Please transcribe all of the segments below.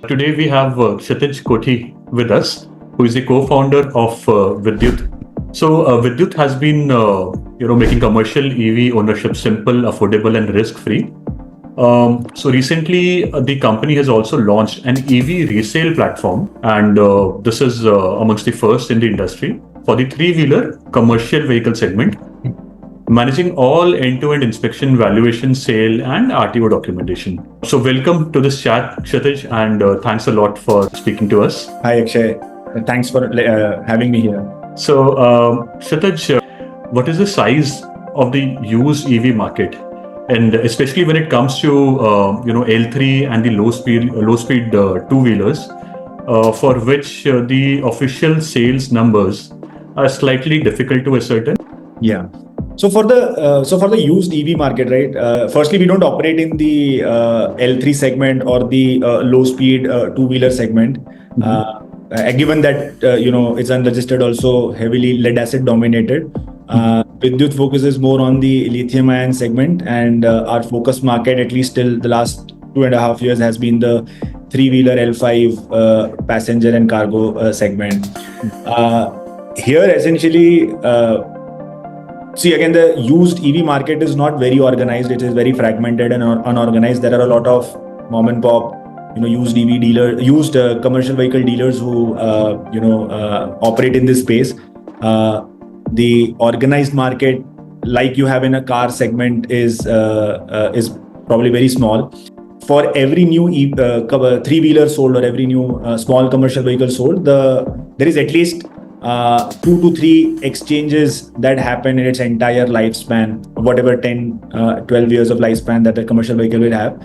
Today we have Xitij Kothi with us, who is the co-founder of Viduyt. Viduyt has been, making commercial EV ownership simple, affordable, and risk-free. So recently, the company has also launched an EV resale platform, and this is amongst the first in the industry for the three-wheeler commercial vehicle segment, managing all end-to-end inspection, valuation, sale, and RTO documentation. So welcome to this chat, Xitij, and thanks a lot for speaking to us. Hi, Akshay. Thanks for having me here. So, Xitij, what is the size of the used EV market? And especially when it comes to L3 and the low speed two-wheelers, for which the official sales numbers are slightly difficult to ascertain. Yeah. So for the used EV market, right? Firstly, we don't operate in the L3 segment or the low speed two-wheeler segment. Given that it's unregistered, also heavily lead acid dominated. Viduyt focuses more on the lithium ion segment, and our focus market, at least till the last 2.5 years, has been the three-wheeler L5 passenger and cargo segment. Here, essentially, see, again, the used EV market is not very organized. It is very fragmented and unorganized. There are a lot of mom and pop, used EV dealer, used commercial vehicle dealers who, operate in this space. The organized market, like you have in a car segment, is probably very small. For every new three-wheeler sold or every new small commercial vehicle sold, there is at least 2 to 3 exchanges that happen in its entire lifespan, whatever 10, 12 years of lifespan that a commercial vehicle will have.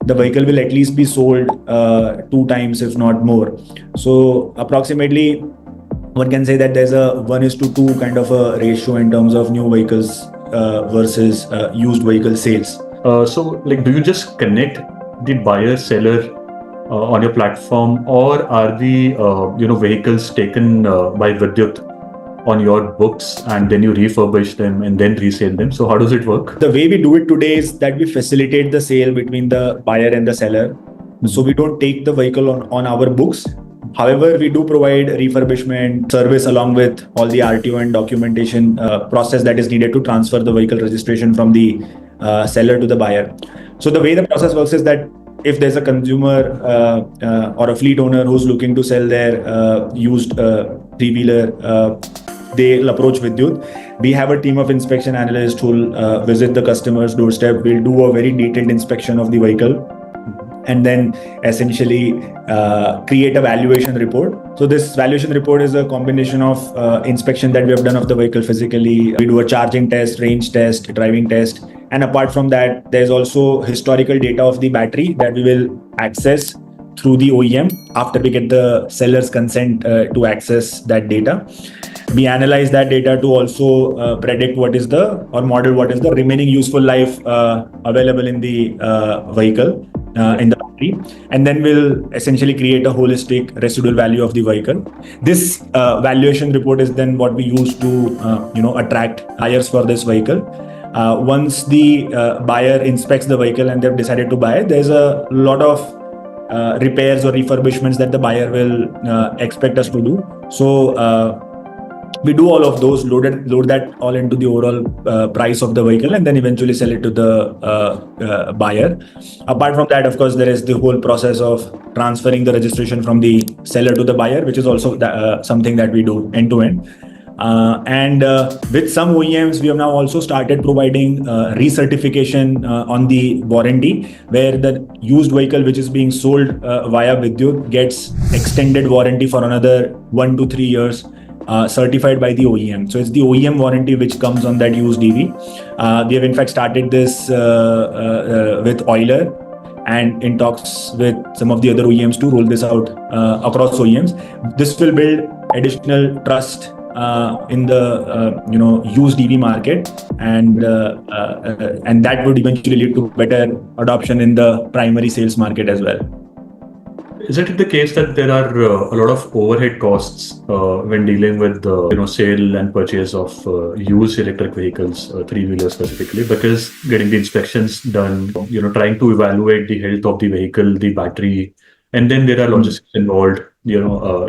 The vehicle will at least be sold 2 times, if not more. So approximately, one can say that there's a 1:2 kind of a ratio in terms of new vehicles versus used vehicle sales. Do you just connect the buyer seller on your platform, or are the vehicles taken by Viduyt on your books and then you refurbish them and then resell them? So how does it work? The way we do it today is that we facilitate the sale between the buyer and the seller. So we don't take the vehicle on our books. However, we do provide refurbishment service along with all the RTO and documentation process that is needed to transfer the vehicle registration from the seller to the buyer. So the way the process works is that if there's a consumer or a fleet owner who's looking to sell their used three-wheeler, they'll approach Viduyt. We have a team of inspection analysts who'll visit the customer's doorstep. We'll do a very detailed inspection of the vehicle and then essentially create a valuation report. So this valuation report is a combination of inspection that we have done of the vehicle physically. We do a charging test, range test, driving test. And apart from that, there's also historical data of the battery that we will access through the OEM after we get the seller's consent to access that data. We analyze that data to also predict what is the remaining useful life available in the vehicle, in the battery, and then we'll essentially create a holistic residual value of the vehicle. This valuation report is then what we use to attract buyers for this vehicle. Once the buyer inspects the vehicle and they've decided to buy, there's a lot of repairs or refurbishments that the buyer will expect us to do. So we do all of those, load that all into the overall price of the vehicle, and then eventually sell it to the buyer. Apart from that, of course, there is the whole process of transferring the registration from the seller to the buyer, which is also something that we do end to end. And with some OEMs, we have now also started providing recertification on the warranty, where the used vehicle which is being sold via Viduyt gets extended warranty for another 1 to 3 years, certified by the OEM. So it's the OEM warranty which comes on that used EV. We have in fact started this with Euler, and in talks with some of the other OEMs to roll this out across OEMs. This will build additional trust in the used EV market, and that would eventually lead to better adoption in the primary sales market as well. Is it the case that there are a lot of overhead costs when dealing with sale and purchase of used electric vehicles, three-wheelers specifically? Because getting the inspections done, trying to evaluate the health of the vehicle, the battery, And then there are logistics involved,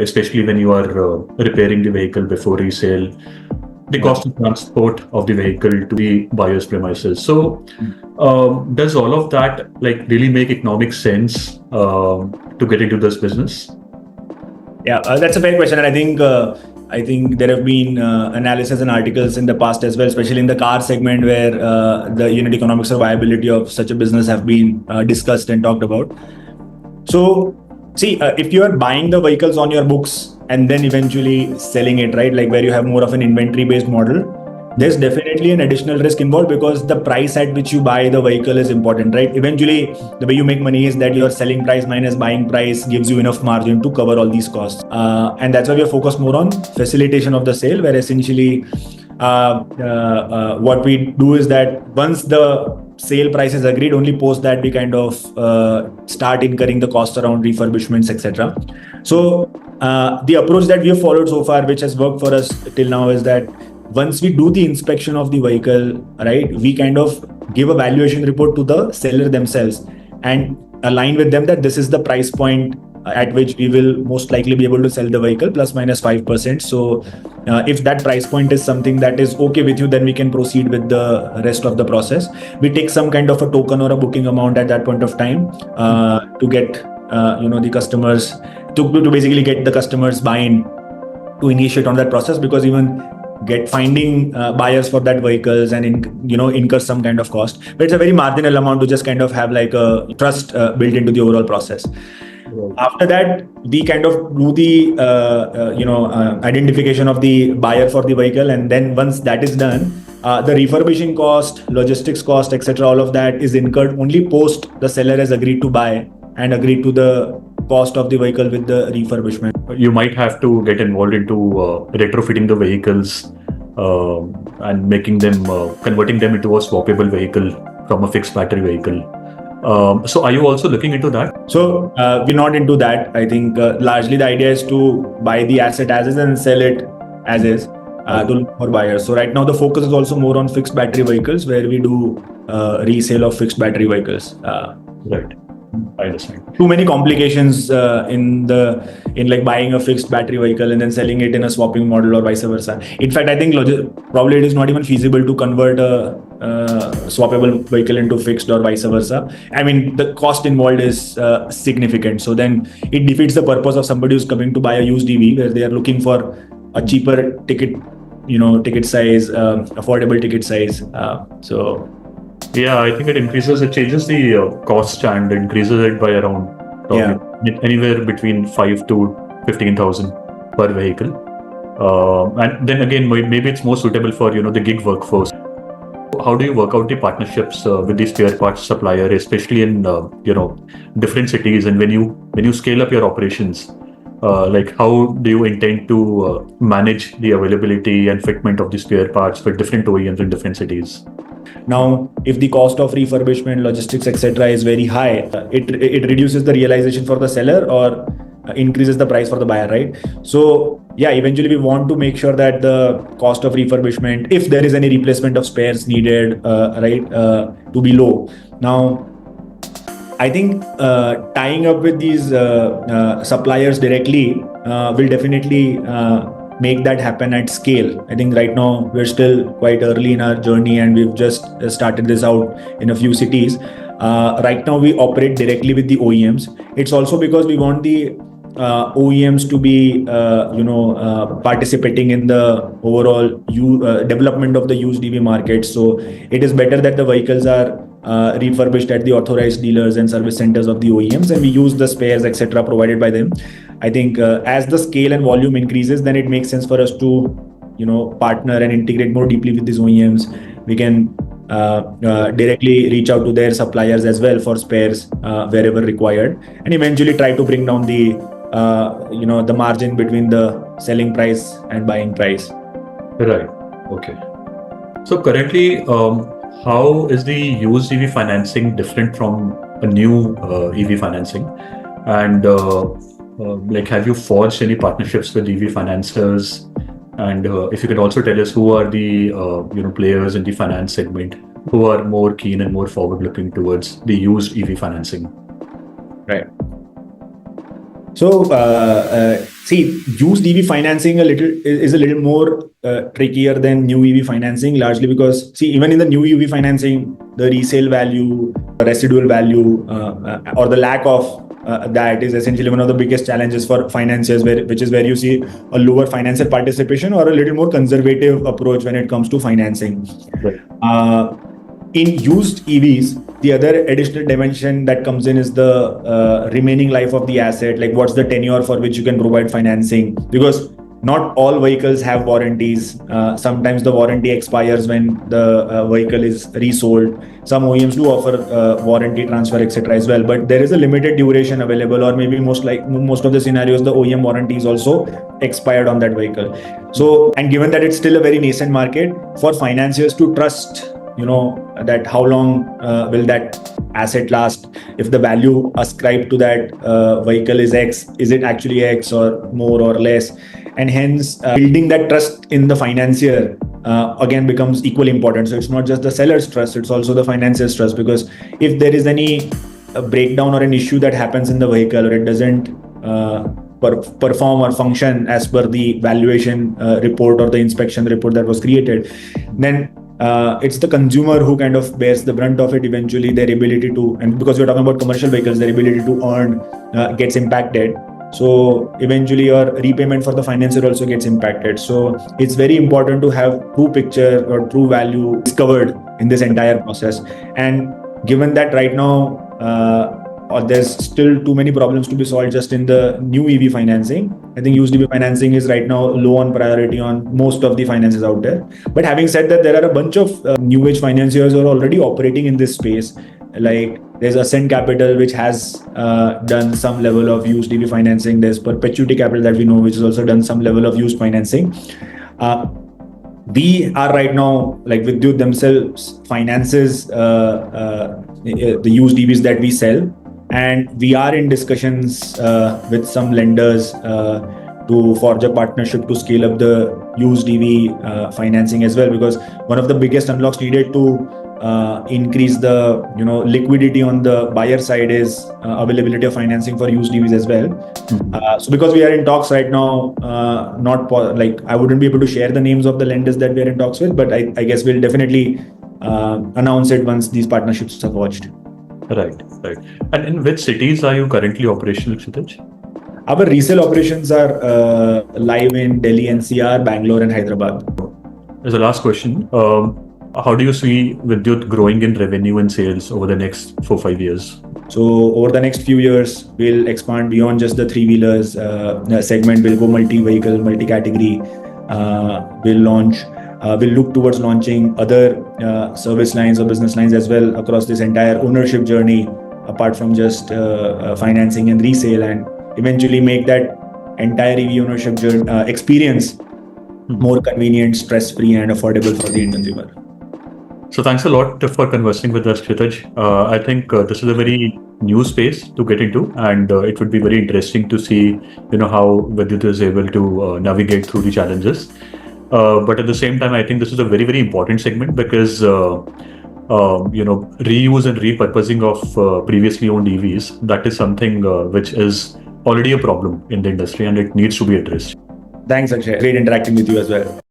especially when you are repairing the vehicle before resale, the cost of transport of the vehicle to the buyer's premises. So, does all of that like really make economic sense to get into this business? Yeah, that's a fair question, and I think there have been analysis and articles in the past as well, especially in the car segment, where the unit economics or viability of such a business have been discussed and talked about. So, see, if you are buying the vehicles on your books and then eventually selling it, right, like where you have more of an inventory-based model, there's definitely an additional risk involved because the price at which you buy the vehicle is important, right? Eventually, the way you make money is that your selling price minus buying price gives you enough margin to cover all these costs. And that's why we are focused more on facilitation of the sale, where essentially what we do is that once the sale price is agreed, only post that we kind of start incurring the costs around refurbishments, etc. So the approach that we have followed so far, which has worked for us till now, is that once we do the inspection of the vehicle, right, we kind of give a valuation report to the seller themselves and align with them that this is the price point at which we will most likely be able to sell the vehicle plus minus 5%. So if that price point is something that is okay with you, then we can proceed with the rest of the process. We take some kind of a token or a booking amount at that point of time to get the customers to basically get the customers buy-in to initiate on that process, because even finding buyers for that vehicles and incur some kind of cost, but it's a very marginal amount to just kind of have like a trust built into the overall process. After that, we kind of do the identification of the buyer for the vehicle, and then once that is done, the refurbishing cost, logistics cost, etc., all of that is incurred only post the seller has agreed to buy and agreed to the cost of the vehicle with the refurbishment. You might have to get involved into retrofitting the vehicles and making them, converting them into a swappable vehicle from a fixed battery vehicle. So are you also looking into that? So we're not into that. I think largely the idea is to buy the asset as is and sell it as is to look for buyers. So right now the focus is also more on fixed battery vehicles, where we do resale of fixed battery vehicles. Right. I understand. Too many complications in like buying a fixed battery vehicle and then selling it in a swapping model or vice versa. In fact, I think probably it is not even feasible to convert a swappable vehicle into fixed or vice versa. I mean, the cost involved is significant. So then it defeats the purpose of somebody who's coming to buy a used EV, where they are looking for a cheaper ticket size, affordable ticket size. Yeah, I think it changes the cost and increases it by around anywhere between 5 to 15,000 per vehicle. And then again, maybe it's more suitable for the gig workforce. How do you work out the partnerships with the spare parts supplier, especially in different cities, and when you scale up your operations? Like how do you intend to manage the availability and fitment of the spare parts for different OEMs in different cities? Now, if the cost of refurbishment, logistics, etc., is very high, it reduces the realization for the seller or increases the price for the buyer, right? So yeah, eventually we want to make sure that the cost of refurbishment, if there is any replacement of spares needed, to be low. Now, I think tying up with these suppliers directly will definitely make that happen at scale. I think right now we're still quite early in our journey and we've just started this out in a few cities. Right now we operate directly with the OEMs. It's also because we want the OEMs to be participating in the overall development of the used EV market. So it is better that the vehicles are refurbished at the authorized dealers and service centers of the OEMs, and we use the spares, etc., provided by them. I think as the scale and volume increases, then it makes sense for us to partner and integrate more deeply with these OEMs. We can directly reach out to their suppliers as well for spares wherever required, and eventually try to bring down the the margin between the selling price and buying price. Right. Okay. So currently, how is the used EV financing different from a new EV financing? And like, have you forged any partnerships with EV financiers? And if you could also tell us who are the players in the finance segment who are more keen and more forward-looking towards the used EV financing? Right. So, see, used EV financing is a little more trickier than new EV financing, largely because, see, even in the new EV financing, the resale value, the residual value, or the lack of that is essentially one of the biggest challenges for financiers, which is where you see a lower financial participation or a little more conservative approach when it comes to financing. Right. In used EVs, the other additional dimension that comes in is the remaining life of the asset. Like, what's the tenure for which you can provide financing? Because not all vehicles have warranties. Sometimes the warranty expires when the vehicle is resold. Some OEMs do offer warranty transfer, etc. as well, but there is a limited duration available, or maybe most of the scenarios, the OEM warranty is also expired on that vehicle. So, and given that it's still a very nascent market, for financiers to trust, that how long will that asset last, if the value ascribed to that vehicle is X, is it actually X or more or less, and hence building that trust in the financier again becomes equally important. So it's not just the seller's trust, it's also the financier's trust, because if there is any breakdown or an issue that happens in the vehicle, or it doesn't perform or function as per the valuation report or the inspection report that was created, then it's the consumer who kind of bears the brunt of it eventually. Their ability to, and because we're talking about commercial vehicles, their ability to earn gets impacted. So eventually your repayment for the financier also gets impacted. So it's very important to have true picture or true value discovered in this entire process. And given that right now there's still too many problems to be solved just in the new EV financing, I think used EV financing is right now low on priority on most of the finances out there. But having said that, there are a bunch of new age financiers who are already operating in this space. Like, there's Ascent Capital, which has done some level of used EV financing. There's Perpetuity Capital that we know, which has also done some level of used financing. We are right now, like Viduyt themselves finances the used EVs that we sell. And we are in discussions with some lenders to forge a partnership to scale up the used EV financing as well, because one of the biggest unlocks needed to increase the liquidity on the buyer side is availability of financing for used EVs as well. So because we are in talks right now, I wouldn't be able to share the names of the lenders that we are in talks with, but I guess we'll definitely announce it once these partnerships are forged. Right. And in which cities are you currently operational, Xitij? Our resale operations are live in Delhi NCR, Bangalore, and Hyderabad. As a last question, how do you see Viduyt growing in revenue and sales over the next 4-5 years? So over the next few years, we'll expand beyond just the 3-wheelers segment. We'll go multi-vehicle, multi-category. We'll look towards launching other service lines or business lines as well across this entire ownership journey, apart from just financing and resale, and eventually make that entire EV ownership journey, experience more convenient, stress-free, and affordable for the end consumer. So thanks a lot for conversing with us, Xitij. I think this is a very new space to get into, and it would be very interesting to see, how Viduyt is able to navigate through the challenges. But at the same time, I think this is a very, very important segment because, reuse and repurposing of previously owned EVs, that is something which is already a problem in the industry and it needs to be addressed. Thanks, Akshay. Great interacting with you as well.